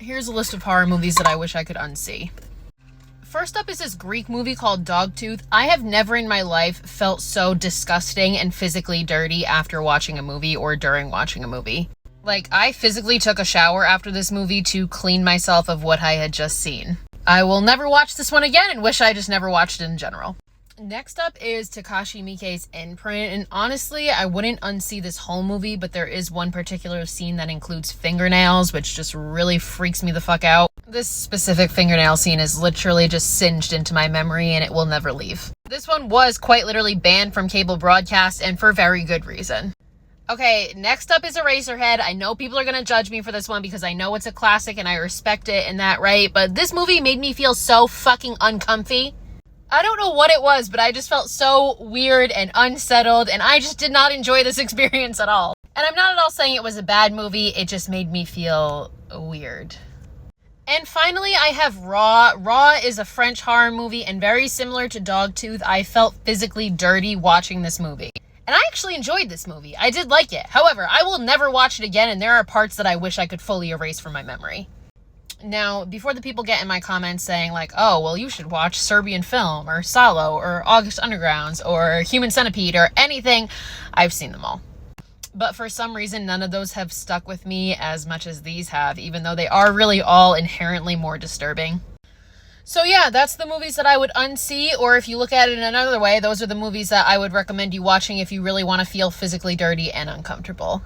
Here's a list of horror movies that I wish I could unsee. First up is this Greek movie called Dogtooth. I have never in my life felt so disgusting and physically dirty after watching a movie or during watching a movie. Like, I physically took a shower after this movie to clean myself of what I had just seen. I will never watch this one again and wish I just never watched it in general. Next up is Takashi Miike's Imprint, and honestly, I wouldn't unsee this whole movie, but there is one particular scene that includes fingernails, which just really freaks me the fuck out. This specific fingernail scene is literally just singed into my memory, and it will never leave. This one was quite literally banned from cable broadcast, and for very good reason. Okay, next up is Eraserhead. I know people are going to judge me for this one because I know it's a classic and I respect it and that, right? But this movie made me feel so fucking uncomfy. I don't know what it was, but I just felt so weird and unsettled, and I just did not enjoy this experience at all. And I'm not at all saying it was a bad movie, it just made me feel weird. And finally, I have Raw. Raw is a French horror movie, and very similar to Dogtooth, I felt physically dirty watching this movie. And I actually enjoyed this movie. I did like it. However, I will never watch it again, and there are parts that I wish I could fully erase from my memory. Now, before the people get in my comments saying like, oh, well, you should watch Serbian Film, or Salo, or August Undergrounds, or Human Centipede, or anything, I've seen them all. But for some reason, none of those have stuck with me as much as these have, even though they are really all inherently more disturbing. So yeah, that's the movies that I would unsee, or if you look at it in another way, those are the movies that I would recommend you watching if you really want to feel physically dirty and uncomfortable.